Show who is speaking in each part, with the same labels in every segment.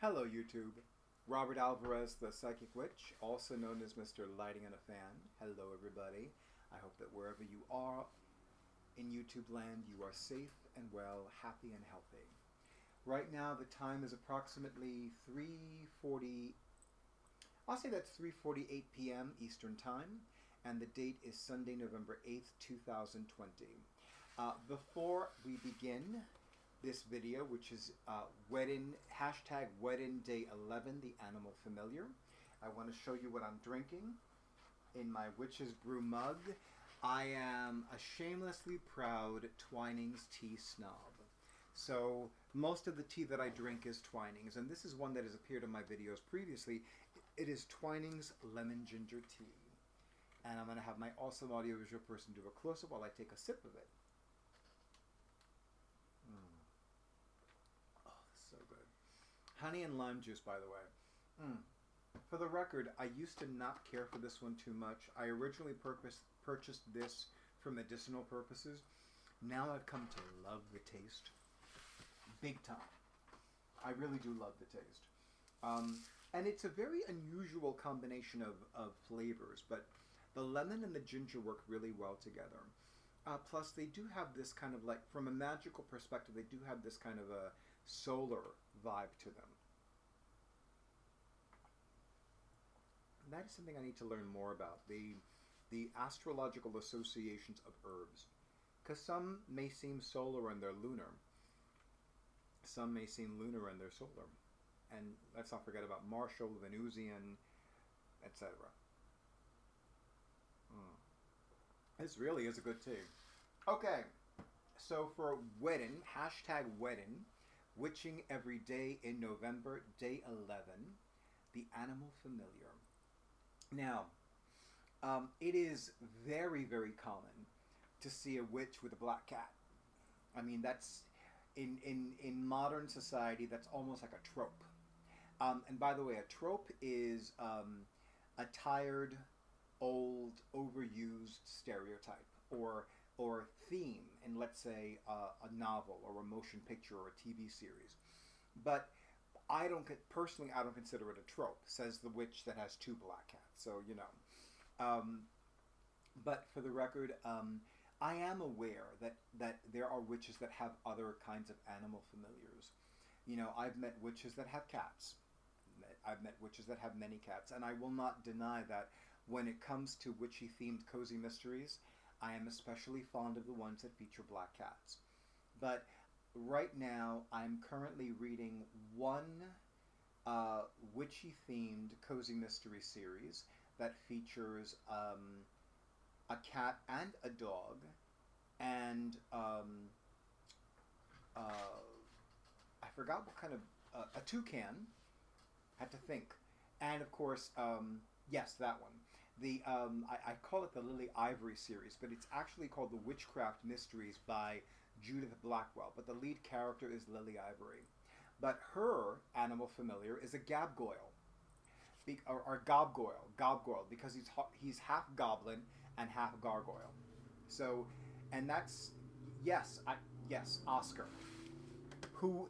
Speaker 1: Hello, YouTube. Robert Alvarez, the Psychic Witch, also known as Mr. Lighting on a Fan. Hello, everybody. I hope that wherever you are in YouTube land, you are safe and well, happy and healthy. Right now, the time is approximately 3:40. I'll say that's 3:48 p.m. Eastern Time, and the date is Sunday, November 8th, 2020. Before we begin this video, which is WEDIN, hashtag WEDIN Day 11, the animal familiar, I want to show you what I'm drinking in my Witch's Brew mug. I am a shamelessly proud Twinings tea snob. So most of the tea that I drink is Twinings, and this is one that has appeared in my videos previously. It is Twinings Lemon Ginger Tea. And I'm going to have my awesome audiovisual person do a close-up while I take a sip of it. Oh, this is so good. Honey and lime juice, by the way. For the record, I used to not care for this one too much. I originally purchased this for medicinal purposes. Now I've come to love the taste. Big time. I really do love the taste. And it's a very unusual combination of flavors, but the lemon and the ginger work really well together. Plus, they do have this kind of, like, from a magical perspective, they do have this kind of a solar vibe to them. And that is something I need to learn more about, the astrological associations of herbs. Because some may seem solar and they're lunar. Some may seem lunar and they're solar. And let's not forget about Martial, Venusian, etc. This really is a good tea. Okay, so for WEDIN, hashtag WEDIN, Witching Every Day in November, Day 11, the animal familiar. Now, it is very, very common to see a witch with a black cat. I mean, that's, in modern society, that's almost like a trope. And by the way, a trope is a tired, old, overused stereotype or theme in, let's say, a novel or a motion picture or a TV series. But I don't consider it a trope, says the witch that has two black cats. So, you know. But for the record, I am aware that there are witches that have other kinds of animal familiars. You know, I've met witches that have cats. I've met witches that have many cats. And I will not deny that when it comes to witchy-themed cozy mysteries, I am especially fond of the ones that feature black cats. But right now, I'm currently reading one witchy-themed cozy mystery series that features a cat and a dog, and I forgot what kind of, a toucan, had to think, and of course, yes, that one. I call it the Lily Ivory series, but it's actually called the Witchcraft Mysteries by Judith Blackwell, but the lead character is Lily Ivory. But her animal familiar is a gabgoyle, or gobgoyle, because he's half goblin and half gargoyle. So, and that's, yes, Oscar, who,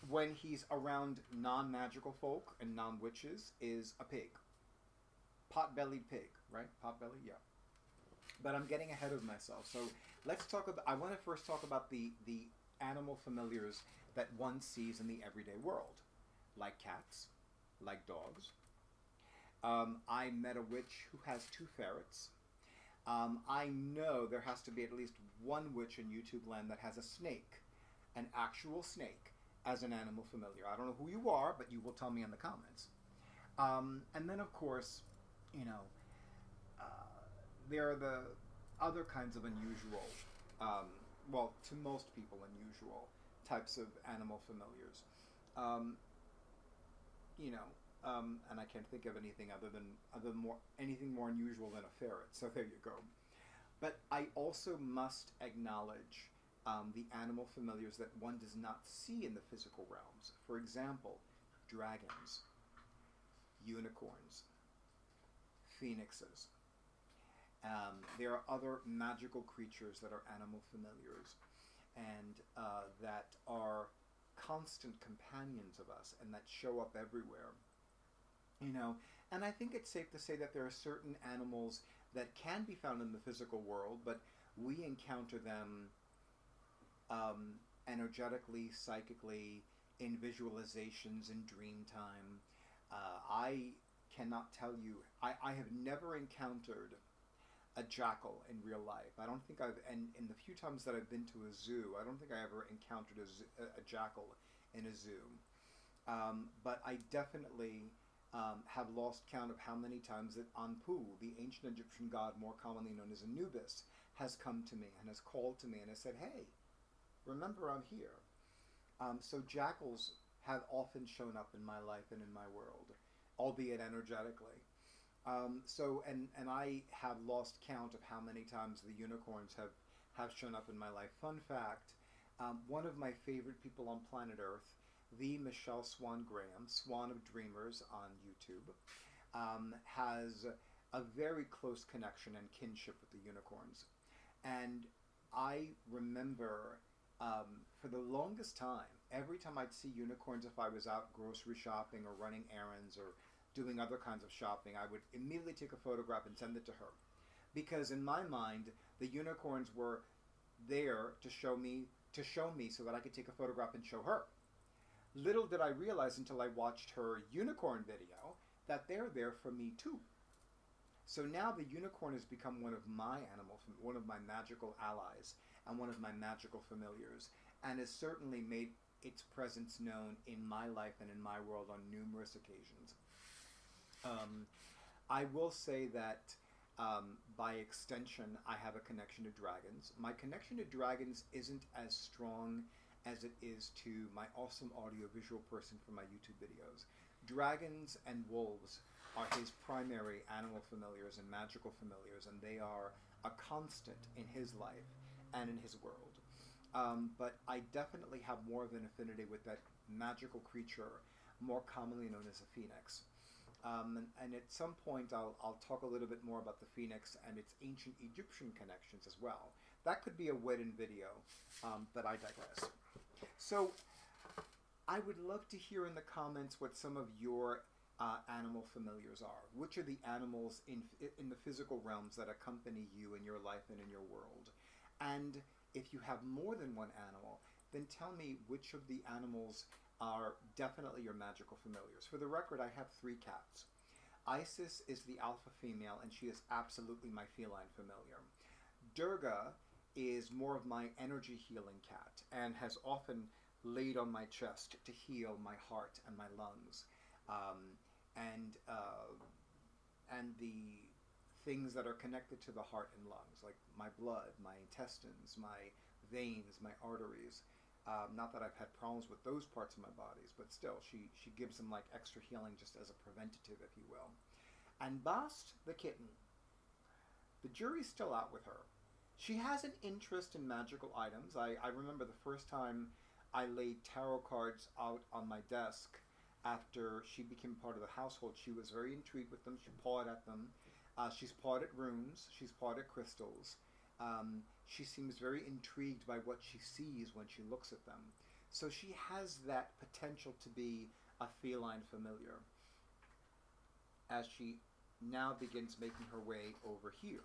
Speaker 1: when he's around non-magical folk and non-witches, is a pig. Pot-bellied pig, right? Pot-bellied, yeah. But I'm getting ahead of myself. So let's talk about, I want to first talk about the animal familiars that one sees in the everyday world. Like cats, like dogs. I met a witch who has two ferrets. I know there has to be at least one witch in YouTube land that has a snake, an actual snake, as an animal familiar. I don't know who you are, but you will tell me in the comments. And then, of course, you know, there are the other kinds of unusual, well, to most people unusual types of animal familiars. You know, and I can't think of anything anything more unusual than a ferret. So there you go. But I also must acknowledge the animal familiars that one does not see in the physical realms. For example, dragons, unicorns, phoenixes. There are other magical creatures that are animal familiars, and that are constant companions of us and that show up everywhere. You know, and I think it's safe to say that there are certain animals that can be found in the physical world, but we encounter them energetically, psychically, in visualizations, in dream time. I cannot tell you, I have never encountered a jackal in real life. I don't think I've, and in the few times that I've been to a zoo, I don't think I ever encountered a jackal in a zoo. But I definitely have lost count of how many times that Anpu, the ancient Egyptian god more commonly known as Anubis, has come to me and has called to me and has said, hey, remember I'm here. So jackals have often shown up in my life and in my world, albeit energetically. And I have lost count of how many times the unicorns have shown up in my life. Fun fact, one of my favorite people on planet Earth, the Michelle Swan Graham, Swan of Dreamers on YouTube, has a very close connection and kinship with the unicorns. And I remember for the longest time, every time I'd see unicorns, if I was out grocery shopping or running errands or doing other kinds of shopping, I would immediately take a photograph and send it to her. Because in my mind, the unicorns were there to show me so that I could take a photograph and show her. Little did I realize until I watched her unicorn video that they're there for me too. So now the unicorn has become one of my one of my magical allies and one of my magical familiars, and has certainly made its presence known in my life and in my world on numerous occasions. I will say that by extension, I have a connection to dragons. My connection to dragons isn't as strong as it is to my awesome audiovisual person for my YouTube videos. Dragons and wolves are his primary animal familiars and magical familiars, and they are a constant in his life and in his world. But I definitely have more of an affinity with that magical creature, more commonly known as a phoenix. And at some point, I'll talk a little bit more about the phoenix and its ancient Egyptian connections as well. That could be a WEDIN video, but I digress. So I would love to hear in the comments what some of your animal familiars are. Which are the animals in the physical realms that accompany you in your life and in your world? And if you have more than one animal, then tell me which of the animals are definitely your magical familiars. For the record, I have 3 cats. Isis is the alpha female, and she is absolutely my feline familiar. Durga is more of my energy healing cat, and has often laid on my chest to heal my heart and my lungs. And the things that are connected to the heart and lungs, like my blood, my intestines, my veins, my arteries. Not that I've had problems with those parts of my bodies, but still, she gives them like extra healing just as a preventative, if you will. And Bast, the kitten, the jury's still out with her. She has an interest in magical items. I remember the first time I laid tarot cards out on my desk after she became part of the household. She was very intrigued with them. She pawed at them. She's pawed at runes. She's pawed at crystals. She seems very intrigued by what she sees when she looks at them. So she has that potential to be a feline familiar as she now begins making her way over here.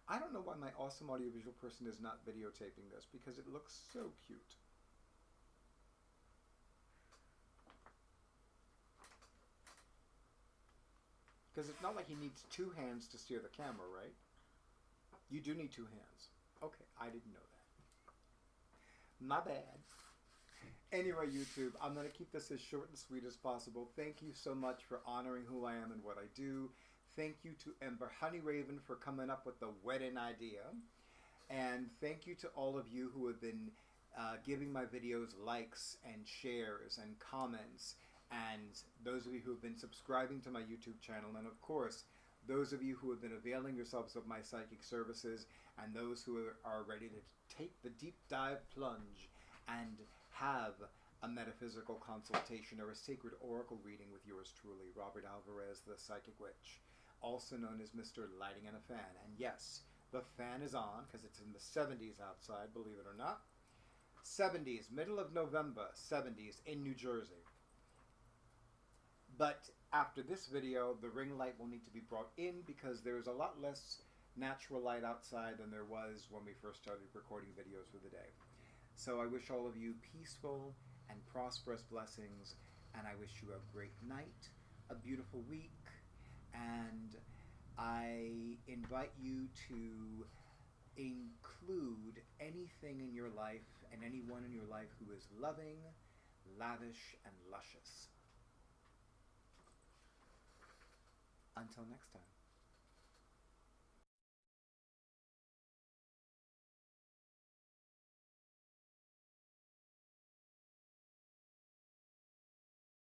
Speaker 1: I don't know why my awesome audiovisual person is not videotaping this, because it looks so cute. Because it's not like he needs 2 hands to steer the camera, right? You do need 2 hands. Okay, I didn't know that. My bad. Anyway, YouTube, I'm going to keep this as short and sweet as possible. Thank you so much for honoring who I am and what I do. Thank you to HoneyRaven for coming up with the WEDIN idea. And thank you to all of you who have been giving my videos likes and shares and comments, and those of you who have been subscribing to my YouTube channel, and of course, those of you who have been availing yourselves of my psychic services, and those who are ready to take the deep dive plunge and have a metaphysical consultation or a sacred oracle reading with yours truly, Robert Alvarez, the Psychic Witch, also known as Mr. Lighting and a Fan. And yes, the fan is on because it's in the 70s outside, believe it or not. 70s, middle of November, 70s in New Jersey. But after this video, the ring light will need to be brought in because there's a lot less natural light outside than there was when we first started recording videos for the day. So I wish all of you peaceful and prosperous blessings, and I wish you a great night, a beautiful week, and I invite you to include anything in your life and anyone in your life who is loving, lavish, and luscious. Until next time.